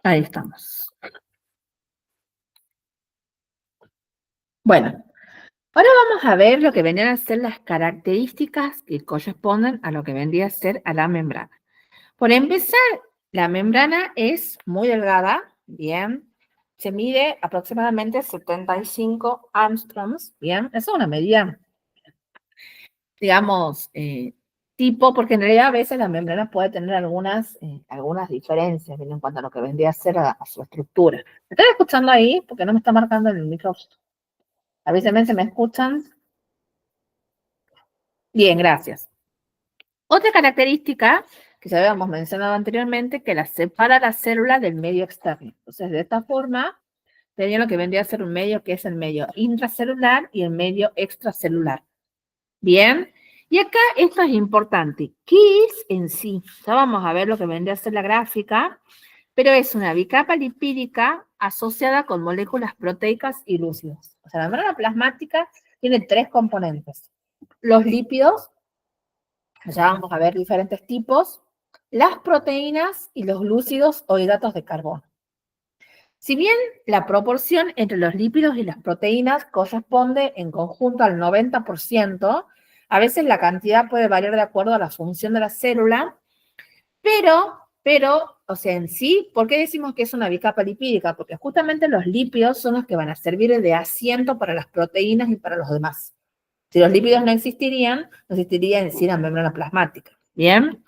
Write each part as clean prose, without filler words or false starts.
Ahí estamos. Bueno, ahora vamos a ver lo que vendrían a ser las características que corresponden a lo que vendría a ser a la membrana. Por empezar, la membrana es muy delgada, bien, se mide aproximadamente 75 angstroms, bien, eso es una medida, digamos, tipo, porque en realidad a veces la membrana puede tener algunas diferencias bien, en cuanto a lo que vendría a ser a su estructura. ¿Me están escuchando ahí? Porque no me está marcando en el micrófono. Avísenme si me escuchan. Bien, gracias. Otra característica que ya habíamos mencionado anteriormente, que la separa la célula del medio externo. Entonces, de esta forma, tenía lo que vendría a ser un medio que es el medio intracelular y el medio extracelular. Bien, y acá esto es importante. ¿Qué es en sí? Ya vamos a ver lo que vendría a ser la gráfica, pero es una bicapa lipídica asociada con moléculas proteicas y lúcidos. O sea, la membrana plasmática tiene tres componentes. Los lípidos, ya vamos a ver diferentes tipos, las proteínas y los lúcidos o hidratos de carbono. Si bien la proporción entre los lípidos y las proteínas corresponde en conjunto al 90%, a veces la cantidad puede variar de acuerdo a la función de la célula, pero, o sea, en sí, ¿por qué decimos que es una bicapa lipídica? Porque justamente los lípidos son los que van a servir de asiento para las proteínas y para los demás. Si los lípidos no existiría en sí la membrana plasmática. ¿Bien?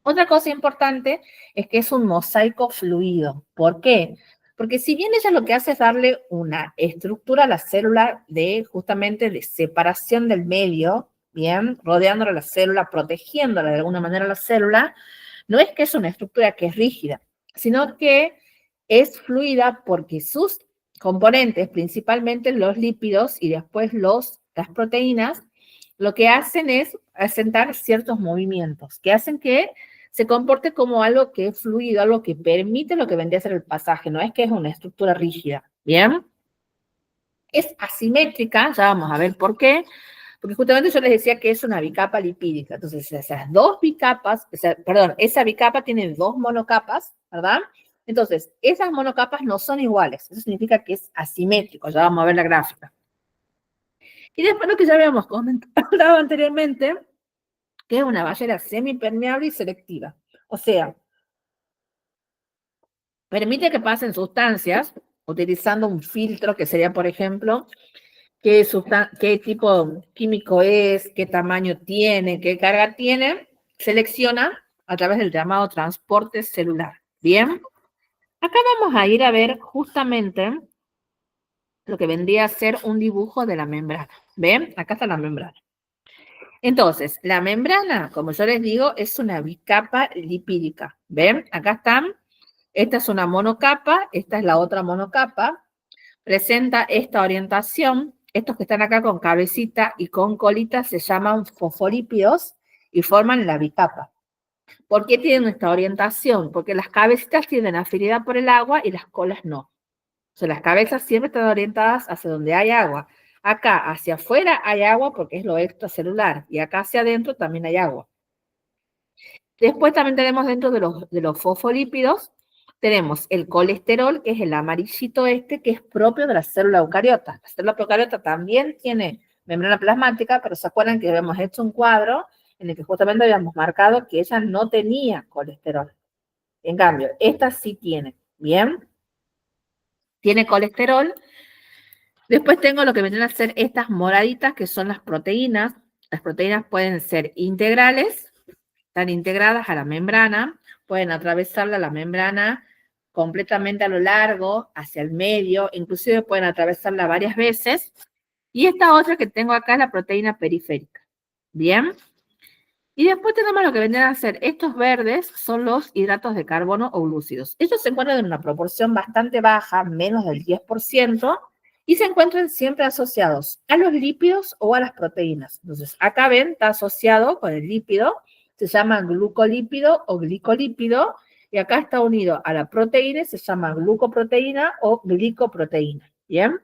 Otra cosa importante es que es un mosaico fluido. ¿Por qué? Porque si bien ella lo que hace es darle una estructura a la célula justamente de separación del medio, bien, rodeándola a la célula, protegiéndola de alguna manera a la célula, no es que es una estructura que es rígida, sino que es fluida porque sus componentes, principalmente los lípidos y después las proteínas, lo que hacen es asentar ciertos movimientos que hacen que se comporte como algo que es fluido, algo que permite lo que vendría a ser el pasaje, no es que es una estructura rígida, ¿bien? Es asimétrica, ya vamos a ver por qué, porque justamente yo les decía que es una bicapa lipídica, entonces esas dos bicapas, esa bicapa tiene dos monocapas, ¿verdad? Entonces, esas monocapas no son iguales, eso significa que es asimétrico, ya vamos a ver la gráfica. Y después lo que ya habíamos comentado anteriormente, que es una barrera semipermeable y selectiva, o sea, permite que pasen sustancias utilizando un filtro que sería, por ejemplo, qué tipo químico es, qué tamaño tiene, qué carga tiene, selecciona a través del llamado transporte celular. Bien, acá vamos a ir a ver justamente lo que vendría a ser un dibujo de la membrana. ¿Ven? Acá está la membrana. Entonces, la membrana, como yo les digo, es una bicapa lipídica. ¿Ven? Acá están. Esta es una monocapa, esta es la otra monocapa. Presenta esta orientación. Estos que están acá con cabecita y con colita se llaman fosfolípidos y forman la bicapa. ¿Por qué tienen esta orientación? Porque las cabecitas tienen afinidad por el agua y las colas no. O sea, las cabezas siempre están orientadas hacia donde hay agua. Acá hacia afuera hay agua porque es lo extracelular y acá hacia adentro también hay agua. Después también tenemos dentro de los fosfolípidos, tenemos el colesterol, que es el amarillito que es propio de la célula eucariota. La célula procariota también tiene membrana plasmática, pero se acuerdan que habíamos hecho un cuadro en el que justamente habíamos marcado que ella no tenía colesterol. En cambio, esta sí tiene, ¿bien? Tiene colesterol. Después tengo lo que vendrían a ser estas moraditas, que son las proteínas. Las proteínas pueden ser integrales, están integradas a la membrana, pueden atravesarla la membrana completamente a lo largo, hacia el medio, inclusive pueden atravesarla varias veces. Y esta otra que tengo acá es la proteína periférica. ¿Bien? Y después tenemos lo que vendrían a ser estos verdes, son los hidratos de carbono o glúcidos. Ellos se encuentran en una proporción bastante baja, menos del 10%, y se encuentran siempre asociados a los lípidos o a las proteínas. Entonces, acá ven, está asociado con el lípido, se llama glucolípido o glicolípido, y acá está unido a la proteína, se llama glucoproteína o glicoproteína. ¿Bien?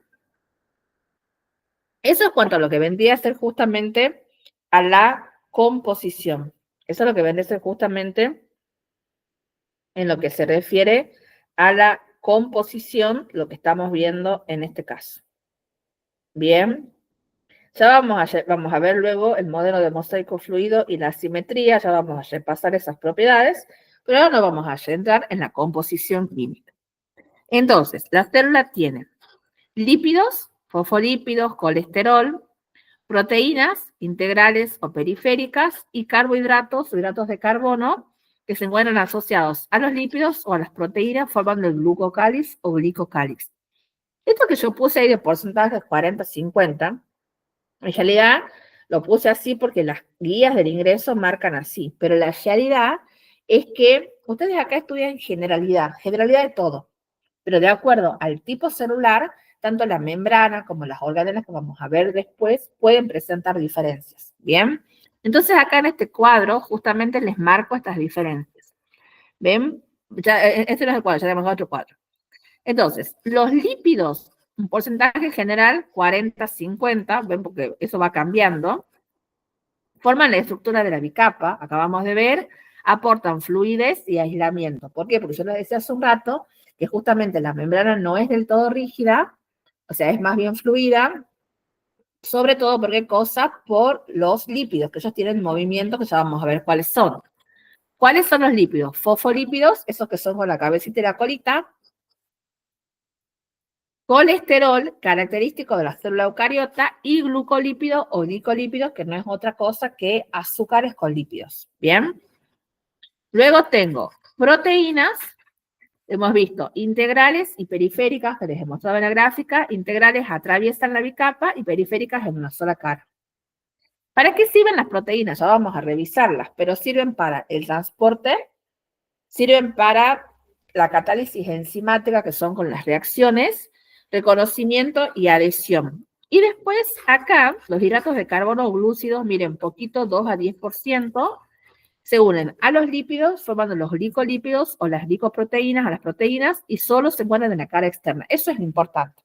Eso es cuanto a lo que vendría a ser justamente a la composición. Eso es lo que vendría a ser justamente en lo que se refiere a la composición, lo que estamos viendo en este caso. Bien. Ya vamos a ver luego el modelo de mosaico fluido y la simetría, ya vamos a repasar esas propiedades, pero ahora nos vamos a centrar en la composición química. Entonces, la célula tiene lípidos, fosfolípidos, colesterol, proteínas integrales o periféricas y carbohidratos o hidratos de carbono que se encuentran asociados a los lípidos o a las proteínas formando el glucocáliz o glicocáliz. Esto que yo puse ahí de porcentajes 40-50, en realidad lo puse así porque las guías del ingreso marcan así, pero la realidad es que ustedes acá estudian generalidad de todo, pero de acuerdo al tipo celular, tanto la membrana como las organelas que vamos a ver después pueden presentar diferencias, ¿bien? Entonces acá en este cuadro justamente les marco estas diferencias, ¿ven? Ya, este no es el cuadro, ya tenemos otro cuadro. Entonces, los lípidos, un porcentaje general 40-50, ven porque eso va cambiando, forman la estructura de la bicapa, acabamos de ver, aportan fluidez y aislamiento. ¿Por qué? Porque yo les decía hace un rato que justamente la membrana no es del todo rígida, o sea, es más bien fluida, sobre todo por qué cosa, por los lípidos, que ellos tienen movimiento, que ya vamos a ver cuáles son. ¿Cuáles son los lípidos? Fosfolípidos, esos que son con la cabecita y la colita. Colesterol, característico de la célula eucariota, y glucolípido o glicolípidos, que no es otra cosa que azúcares con lípidos. ¿Bien? Luego tengo proteínas, hemos visto integrales y periféricas, que les he mostrado en la gráfica. Integrales atraviesan la bicapa y periféricas en una sola cara. ¿Para qué sirven las proteínas? Ya vamos a revisarlas, pero sirven para el transporte, sirven para la catálisis enzimática, que son con las reacciones, reconocimiento y adhesión. Y después acá, los hidratos de carbono glúcidos, miren, poquito, 2 a 10%, se unen a los lípidos, formando los glicolípidos o las glicoproteínas a las proteínas, y solo se encuentran en la cara externa. Eso es importante.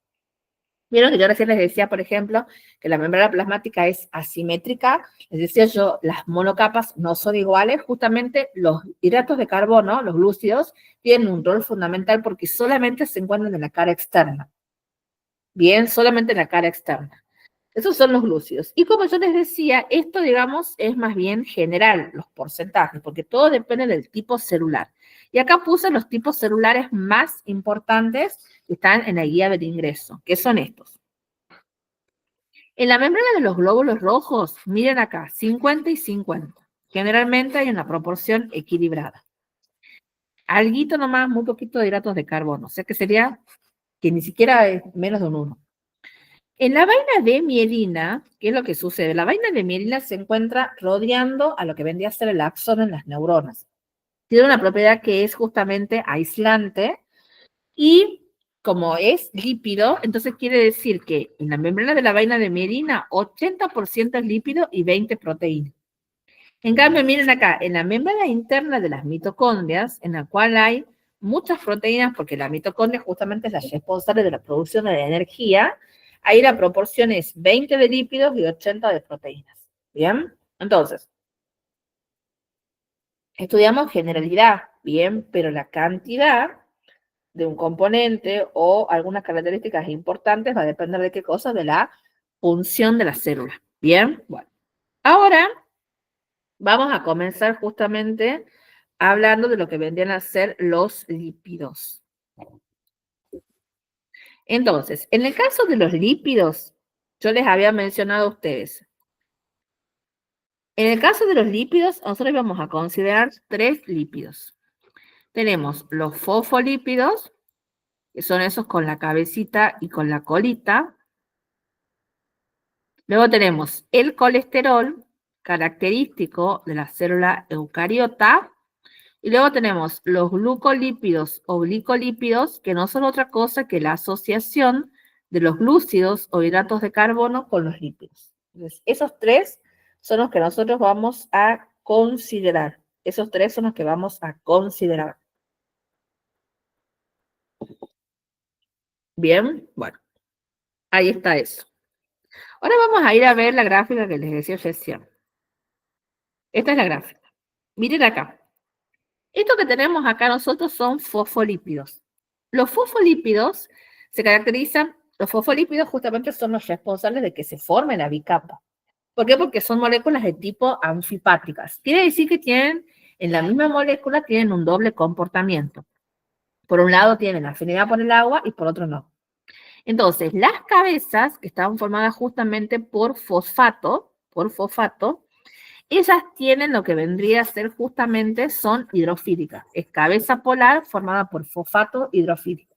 Vieron que yo recién les decía, por ejemplo, que la membrana plasmática es asimétrica. Les decía yo, las monocapas no son iguales. Justamente los hidratos de carbono, los glúcidos, tienen un rol fundamental porque solamente se encuentran en la cara externa. Bien, solamente en la cara externa. Esos son los glúcidos. Y como yo les decía, esto, digamos, es más bien general, los porcentajes, porque todo depende del tipo celular. Y acá puse los tipos celulares más importantes que están en la guía del ingreso, que son estos. En la membrana de los glóbulos rojos, miren acá, 50 y 50. Generalmente hay una proporción equilibrada. Alguito nomás, muy poquito de hidratos de carbono, o sea que sería que ni siquiera es menos de un 1. En la vaina de mielina, ¿qué es lo que sucede? La vaina de mielina se encuentra rodeando a lo que vendría a ser el axón en las neuronas. Tiene una propiedad que es justamente aislante y como es lípido, entonces quiere decir que en la membrana de la vaina de mielina 80% es lípido y 20 proteína. En cambio, miren acá, en la membrana interna de las mitocondrias, en la cual hay muchas proteínas, porque la mitocondria justamente es la responsable de la producción de la energía, ahí la proporción es 20 de lípidos y 80 de proteínas. ¿Bien? Entonces, estudiamos generalidad, bien, pero la cantidad de un componente o algunas características importantes va a depender de qué cosa, de la función de la célula. Bien, bueno. Ahora vamos a comenzar justamente hablando de lo que vendrían a ser los lípidos. Entonces, en el caso de los lípidos, yo les había mencionado a ustedes. En el caso de los lípidos, nosotros vamos a considerar 3 lípidos. Tenemos los fosfolípidos, que son esos con la cabecita y con la colita. Luego tenemos el colesterol, característico de la célula eucariota. Y luego tenemos los glucolípidos o glicolípidos, que no son otra cosa que la asociación de los glúcidos o hidratos de carbono con los lípidos. Entonces, esos 3 son los que nosotros vamos a considerar. Esos 3 son los que vamos a considerar. Bien, bueno, ahí está eso. Ahora vamos a ir a ver la gráfica que les decía recién. Esta es la gráfica. Miren acá. Esto que tenemos acá nosotros son fosfolípidos. Los fosfolípidos se caracterizan, los fosfolípidos justamente son los responsables de que se forme la bicapa. ¿Por qué? Porque son moléculas de tipo anfipáticas. Quiere decir que tienen, en la misma molécula, tienen un doble comportamiento. Por un lado tienen afinidad por el agua y por otro no. Entonces, las cabezas, que estaban formadas justamente por fosfato, ellas tienen lo que vendría a ser justamente, son hidrofílicas. Es cabeza polar formada por fosfato hidrofílico.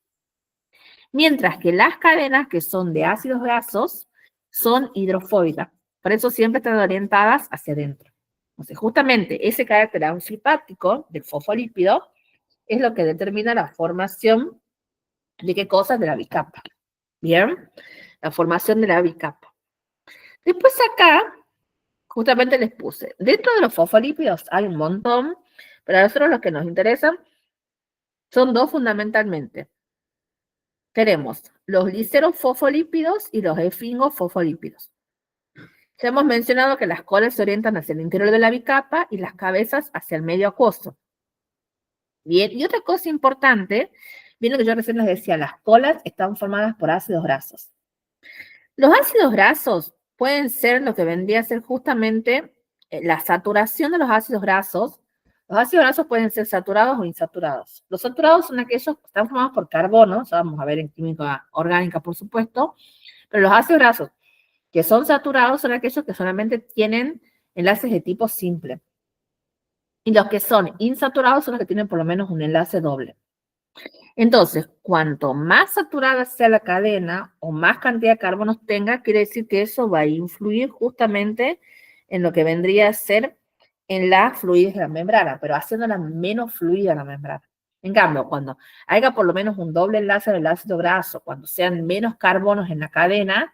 Mientras que las cadenas, que son de ácidos grasos, son hidrofóbicas. Por eso siempre están orientadas hacia adentro. Entonces, justamente ese carácter anfipático del fosfolípido es lo que determina la formación de qué cosas, de la bicapa. Bien, la formación de la bicapa. Después acá, justamente les puse, dentro de los fosfolípidos hay un montón, pero a nosotros los que nos interesan son dos fundamentalmente. Tenemos los glicerofosfolípidos y los esfingofosfolípidos. Ya hemos mencionado que las colas se orientan hacia el interior de la bicapa y las cabezas hacia el medio acuoso. Bien, y otra cosa importante, viendo que yo recién les decía, las colas están formadas por ácidos grasos. Los ácidos grasos pueden ser lo que vendría a ser justamente la saturación de los ácidos grasos. Los ácidos grasos pueden ser saturados o insaturados. Los saturados son aquellos que están formados por carbono, ya vamos a ver en química orgánica, por supuesto, pero los ácidos grasos que son saturados son aquellos que solamente tienen enlaces de tipo simple. Y los que son insaturados son los que tienen por lo menos un enlace doble. Entonces, cuanto más saturada sea la cadena o más cantidad de carbonos tenga, quiere decir que eso va a influir justamente en lo que vendría a ser en la fluidez de la membrana, pero haciéndola menos fluida la membrana. En cambio, cuando haya por lo menos un doble enlace del ácido graso, cuando sean menos carbonos en la cadena,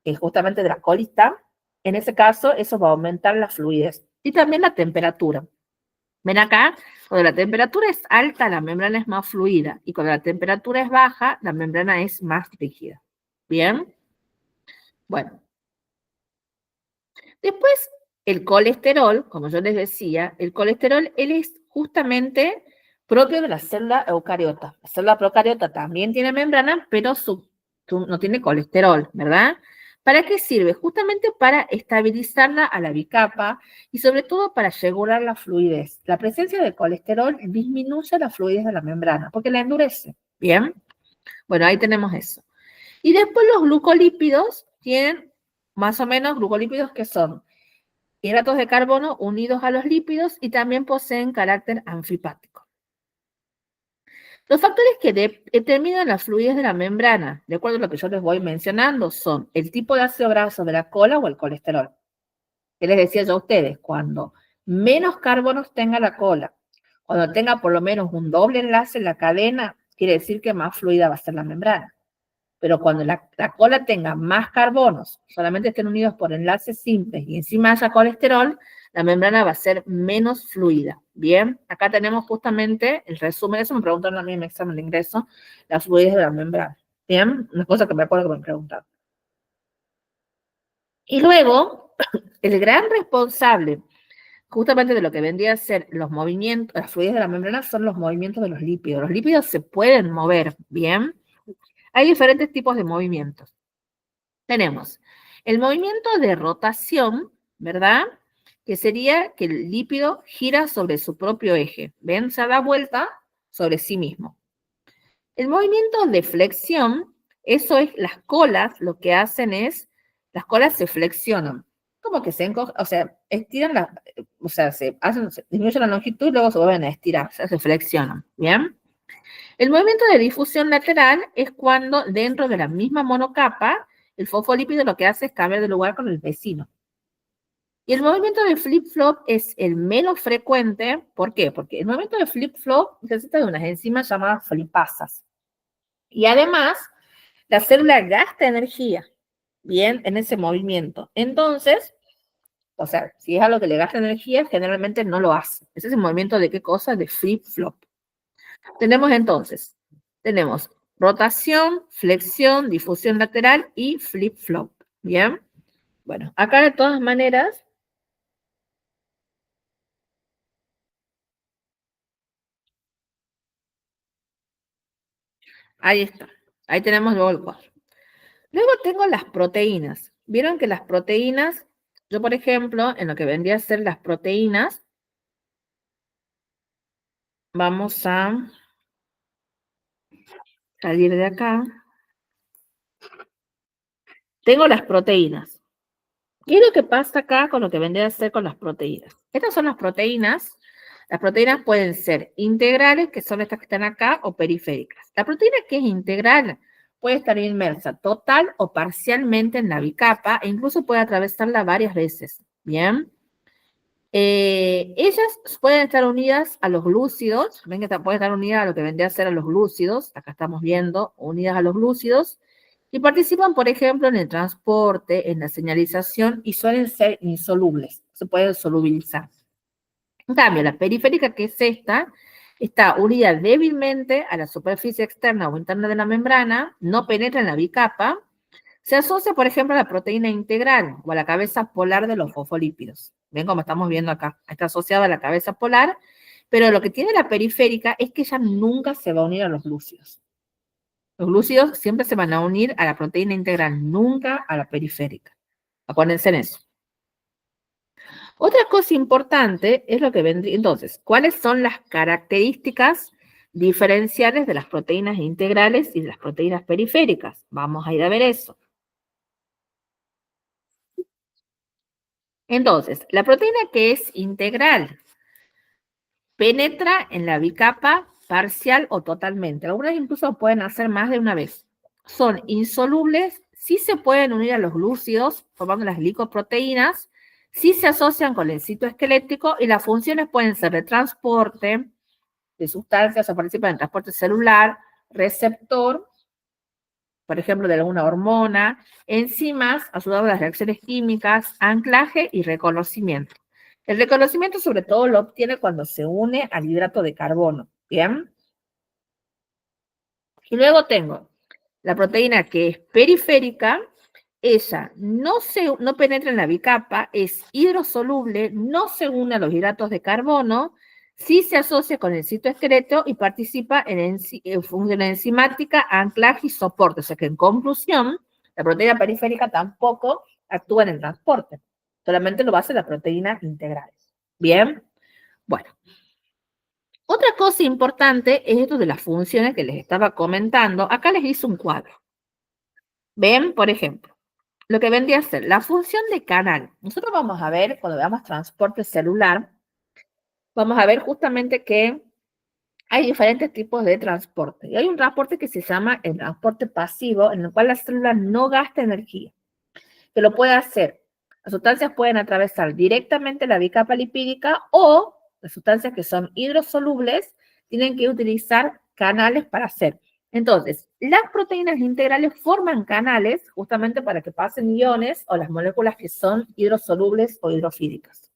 que es justamente de la colista, en ese caso eso va a aumentar la fluidez y también la temperatura. Ven acá, cuando la temperatura es alta, la membrana es más fluida, y cuando la temperatura es baja, la membrana es más rígida. ¿Bien? Bueno, después el colesterol, como yo les decía, el colesterol, él es justamente propio de la célula eucariota. La célula procariota también tiene membrana, pero no tiene colesterol, ¿verdad? ¿Para qué sirve? Justamente para estabilizarla a la bicapa y sobre todo para regular la fluidez. La presencia de colesterol disminuye la fluidez de la membrana porque la endurece. ¿Bien? Bueno, ahí tenemos eso. Y después los glucolípidos tienen más o menos glucolípidos que son hidratos de carbono unidos a los lípidos y también poseen carácter anfipático. Los factores que determinan la fluidez de la membrana, de acuerdo a lo que yo les voy mencionando, son el tipo de ácido graso de la cola o el colesterol. ¿Qué les decía yo a ustedes? Cuando menos carbonos tenga la cola, cuando tenga por lo menos un doble enlace en la cadena, quiere decir que más fluida va a ser la membrana. Pero cuando la cola tenga más carbonos, solamente estén unidos por enlaces simples y encima haya colesterol, la membrana va a ser menos fluida. Bien, acá tenemos justamente el resumen, eso me preguntaron a mí en mi examen de ingreso, la fluidez de la membrana. Bien, una cosa que me acuerdo que me preguntaron. Y luego, el gran responsable justamente de lo que vendría a ser los movimientos, la fluidez de la membrana son los movimientos de los lípidos. Los lípidos se pueden mover, ¿bien? Hay diferentes tipos de movimientos. Tenemos el movimiento de rotación, ¿verdad? Que sería que el lípido gira sobre su propio eje. ¿Ven? Se da vuelta sobre sí mismo. El movimiento de flexión, eso es las colas, lo que hacen es, las colas se flexionan. Como que se encogen, o sea, estiran o sea, se disminuyen la longitud y luego se vuelven a estirar, o sea, se flexionan. ¿Bien? El movimiento de difusión lateral es cuando dentro de la misma monocapa el fosfolípido lo que hace es cambiar de lugar con el vecino. Y el movimiento de flip-flop es el menos frecuente. ¿Por qué? Porque el movimiento de flip-flop necesita de unas enzimas llamadas flipasas. Y además, la célula gasta energía, bien, en ese movimiento. Entonces, o sea, si es algo que le gasta energía, generalmente no lo hace. Ese es el movimiento de qué cosa? De flip-flop. Tenemos entonces, tenemos rotación, flexión, difusión lateral y flip-flop. ¿Bien? Bueno, acá de todas maneras, Ahí está. Ahí tenemos luego el cuadro. Luego tengo las proteínas. Vieron que las proteínas, yo por ejemplo, en lo que vendría a ser las proteínas, vamos a salir de acá. Tengo las proteínas. ¿Qué es lo que pasa acá con lo que vendría a ser con las proteínas? Estas son las proteínas. Las proteínas pueden ser integrales, que son estas que están acá, o periféricas. La proteína que es integral puede estar inmersa total o parcialmente en la bicapa e incluso puede atravesarla varias veces. Bien. Ellas pueden estar unidas a los glúcidos, ven que pueden estar unidas a lo que vendría a ser a los glúcidos, acá estamos viendo, unidas a los glúcidos, y participan, por ejemplo, en el transporte, en la señalización, y suelen ser insolubles, se pueden solubilizar. En cambio, la periférica, que es esta, está unida débilmente a la superficie externa o interna de la membrana, no penetra en la bicapa, se asocia, por ejemplo, a la proteína integral o a la cabeza polar de los fosfolípidos. ¿Ven cómo estamos viendo acá? Está asociada a la cabeza polar, pero lo que tiene la periférica es que ella nunca se va a unir a los glúcidos. Los glúcidos siempre se van a unir a la proteína integral, nunca a la periférica. Acuérdense en eso. Otra cosa importante es lo que vendría. Entonces, ¿cuáles son las características diferenciales de las proteínas integrales y de las proteínas periféricas? Vamos a ir a ver eso. Entonces, la proteína que es integral penetra en la bicapa parcial o totalmente. Algunas incluso pueden hacer más de una vez. Son insolubles, sí se pueden unir a los glúcidos formando las glicoproteínas, sí se asocian con el citoesquelético y las funciones pueden ser de transporte de sustancias o participan en transporte celular, receptor, por ejemplo, de alguna hormona, enzimas, ayudando a las reacciones químicas, anclaje y reconocimiento. El reconocimiento sobre todo lo obtiene cuando se une al hidrato de carbono, ¿bien? Y luego tengo la proteína que es periférica, ella no penetra en la bicapa, es hidrosoluble, no se une a los hidratos de carbono, sí se asocia con el citoesqueleto y participa en función enzimática, anclaje y soporte. O sea que en conclusión, la proteína periférica tampoco actúa en el transporte, solamente lo hace las proteínas integrales. Bien, bueno. Otra cosa importante es esto de las funciones que les estaba comentando. Acá les hice un cuadro. Ven, por ejemplo, lo que vendría a ser la función de canal. Nosotros vamos a ver, cuando veamos transporte celular, vamos a ver justamente que hay diferentes tipos de transporte. Y hay un transporte que se llama el transporte pasivo, en el cual la célula no gasta energía, que lo puede hacer. Las sustancias pueden atravesar directamente la bicapa lipídica o las sustancias que son hidrosolubles tienen que utilizar canales para hacer. Entonces, las proteínas integrales forman canales justamente para que pasen iones o las moléculas que son hidrosolubles o hidrofílicas.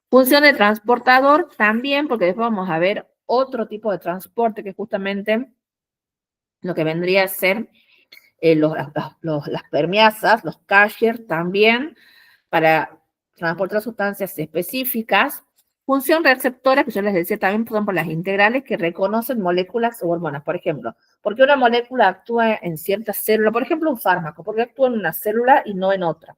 Función de transportador también, porque después vamos a ver otro tipo de transporte que justamente lo que vendría a ser las permeasas, los carriers también, para transportar sustancias específicas. Función receptora, que yo les decía también, son por las integrales que reconocen moléculas o hormonas. Por ejemplo, ¿por qué una molécula actúa en cierta célula? Por ejemplo, un fármaco. ¿Por qué actúa en una célula y no en otra?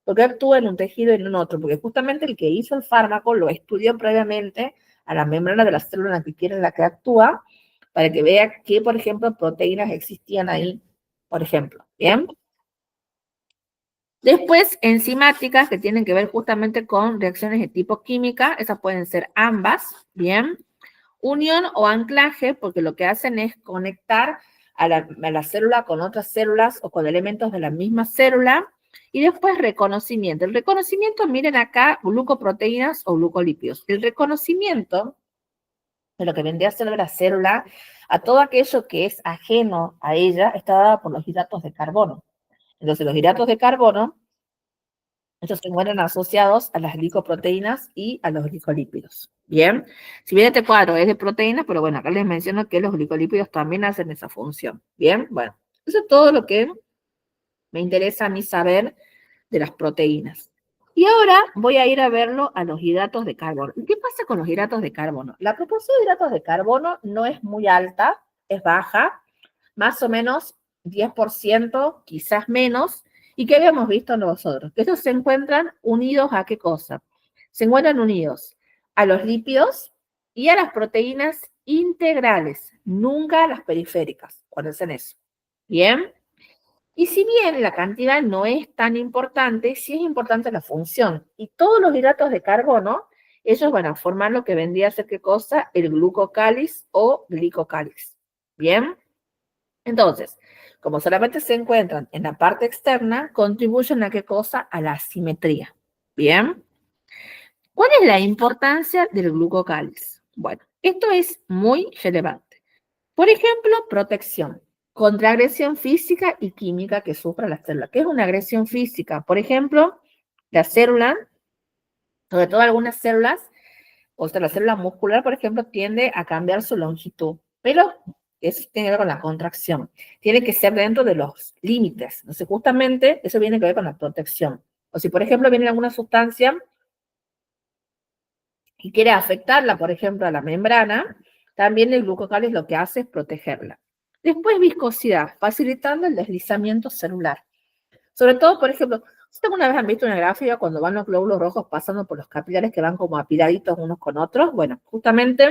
¿Por qué actúa en un tejido y no en otro? Porque justamente el que hizo el fármaco lo estudió previamente a la membrana de la célula en la que quiere la que actúa, para que vea qué, por ejemplo, proteínas existían ahí, por ejemplo. ¿Bien? Después, enzimáticas que tienen que ver justamente con reacciones de tipo química, esas pueden ser ambas, ¿bien? Unión o anclaje, porque lo que hacen es conectar a la célula con otras células o con elementos de la misma célula. Y después reconocimiento. El reconocimiento, miren acá, glucoproteínas o glucolípidos. El reconocimiento de lo que vendría a ser la célula, a todo aquello que es ajeno a ella, está dada por los hidratos de carbono. Entonces, los hidratos de carbono, estos se encuentran asociados a las glicoproteínas y a los glicolípidos. Bien, si bien este cuadro es de proteínas, pero bueno, acá les menciono que los glicolípidos también hacen esa función. Bien, bueno, eso es todo lo que me interesa a mí saber de las proteínas. Y ahora voy a ir a verlo a los hidratos de carbono. ¿Qué pasa con los hidratos de carbono? La proporción de hidratos de carbono no es muy alta, es baja, más o menos 10%, quizás menos, y ¿qué habíamos visto nosotros? Que estos se encuentran unidos ¿a qué cosa? Se encuentran unidos a los lípidos y a las proteínas integrales, nunca a las periféricas, acuérdense en eso. ¿Bien? Y si bien la cantidad no es tan importante, sí es importante la función. Y todos los hidratos de carbono, ellos van a formar lo que vendría a ser ¿qué cosa? El glucocáliz o glicocáliz. ¿Bien? Entonces, como solamente se encuentran en la parte externa, contribuyen a qué cosa? A la asimetría. ¿Bien? ¿Cuál es la importancia del glucocáliz? Bueno, esto es muy relevante. Por ejemplo, protección contra agresión física y química que sufra la célula. ¿Qué es una agresión física? Por ejemplo, la célula, sobre todo algunas células, o sea, la célula muscular, por ejemplo, tiende a cambiar su longitud, pero eso tiene que ver con la contracción. Tiene que ser dentro de los límites. Entonces, justamente, eso viene que ver con la protección. O si, por ejemplo, viene alguna sustancia y quiere afectarla, por ejemplo, a la membrana, también el glucocáliz lo que hace es protegerla. Después, viscosidad, facilitando el deslizamiento celular. Sobre todo, por ejemplo, ¿ustedes alguna vez han visto una gráfica cuando van los glóbulos rojos pasando por los capilares que van como apiladitos unos con otros? Bueno, justamente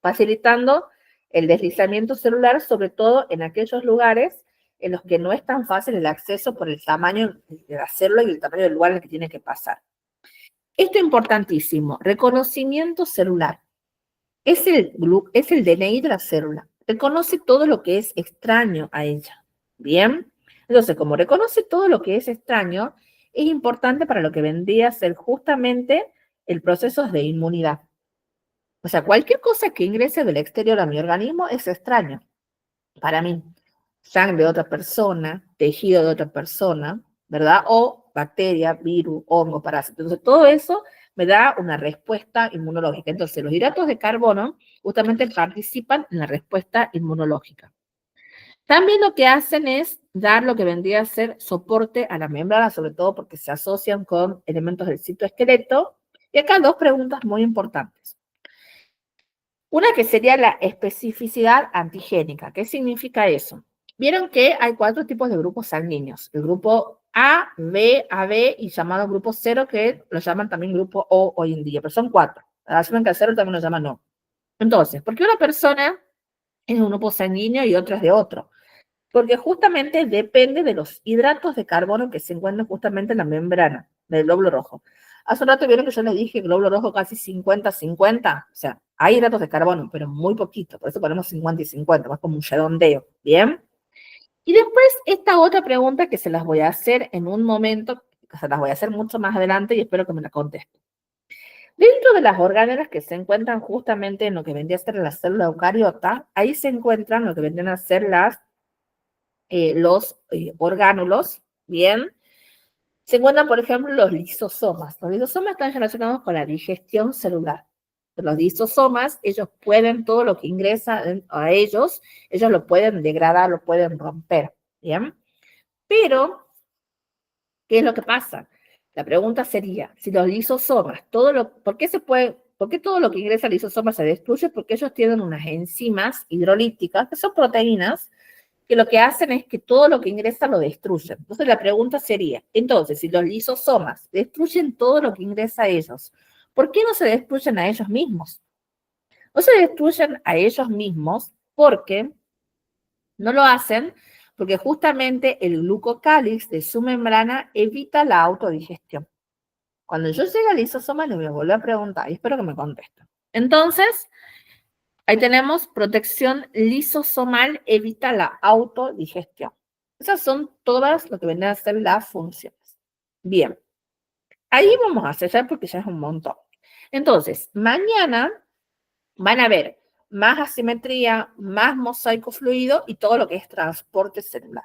facilitando el deslizamiento celular, sobre todo en aquellos lugares en los que no es tan fácil el acceso por el tamaño de la célula y el tamaño del lugar en el que tiene que pasar. Esto es importantísimo, reconocimiento celular. Es el DNI de la célula. Reconoce todo lo que es extraño a ella. ¿Bien? Entonces, como reconoce todo lo que es extraño, es importante para lo que vendría a ser justamente el proceso de inmunidad. O sea, cualquier cosa que ingrese del exterior a mi organismo es extraño para mí. Sangre de otra persona, tejido de otra persona, ¿verdad? O bacteria, virus, hongo, parásito. Entonces, todo eso me da una respuesta inmunológica. Entonces, los hidratos de carbono justamente participan en la respuesta inmunológica. También lo que hacen es dar lo que vendría a ser soporte a la membrana, sobre todo porque se asocian con elementos del citoesqueleto. Y acá dos preguntas muy importantes. Una que sería la especificidad antigénica. ¿Qué significa eso? Vieron que hay 4 tipos de grupos sanguíneos. El grupo A, B, AB y llamado grupo 0, que lo llaman también grupo O hoy en día, pero son 4. Saben que el 0 también lo llaman O. Entonces, ¿por qué una persona es de un grupo sanguíneo y otra es de otro? Porque justamente depende de los hidratos de carbono que se encuentran justamente en la membrana del glóbulo rojo. Hace un rato vieron que yo les dije glóbulo rojo casi 50-50, o sea, hay hidratos de carbono, pero muy poquito, por eso ponemos 50 y 50, más como un redondeo, ¿bien? Y después esta otra pregunta que se las voy a hacer en un momento, que se las voy a hacer mucho más adelante y espero que me la contesten. Dentro de las orgánulas que se encuentran justamente en lo que vendría a ser la célula eucariota, ahí se encuentran lo que vendrían a ser los orgánulos, ¿bien? Se encuentran, por ejemplo, los lisosomas. Los lisosomas están relacionados con la digestión celular. Los lisosomas, ellos pueden, todo lo que ingresa a ellos lo pueden degradar, lo pueden romper, ¿bien? Pero, ¿qué es lo que pasa? La pregunta sería, si los lisosomas, ¿por qué todo lo que ingresa al lisosoma se destruye? Porque ellos tienen unas enzimas hidrolíticas, que son proteínas, que lo que hacen es que todo lo que ingresa lo destruyen. Entonces la pregunta sería, entonces, si los lisosomas destruyen todo lo que ingresa a ellos, ¿por qué no se destruyen a ellos mismos? No se destruyen a ellos mismos porque no lo hacen porque justamente el glucocáliz de su membrana evita la autodigestión. Cuando yo llegue al lisosoma, les voy a volver a preguntar y espero que me contesten. Entonces, ahí tenemos protección lisosomal, evita la autodigestión. Esas son todas lo que vendrían a ser las funciones. Bien, ahí vamos a sellar porque ya es un montón. Entonces, mañana van a ver más asimetría, más mosaico fluido y todo lo que es transporte celular.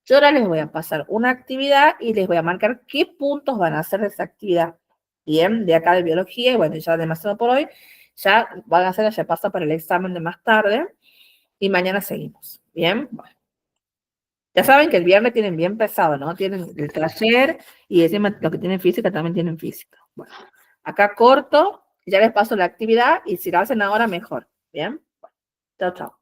Yo ahora les voy a pasar una actividad y les voy a marcar qué puntos van a hacer de esa actividad. Bien, de acá de biología, y bueno, ya demasiado por hoy, ya van a hacer, ya pasa para el examen de más tarde, y mañana seguimos. Bien, bueno. Ya saben que el viernes tienen bien pesado, ¿no? Tienen el taller y encima los que tienen física también tienen física. Bueno, acá corto, ya les paso la actividad y si la hacen ahora mejor. Bien, bueno, chao, chao.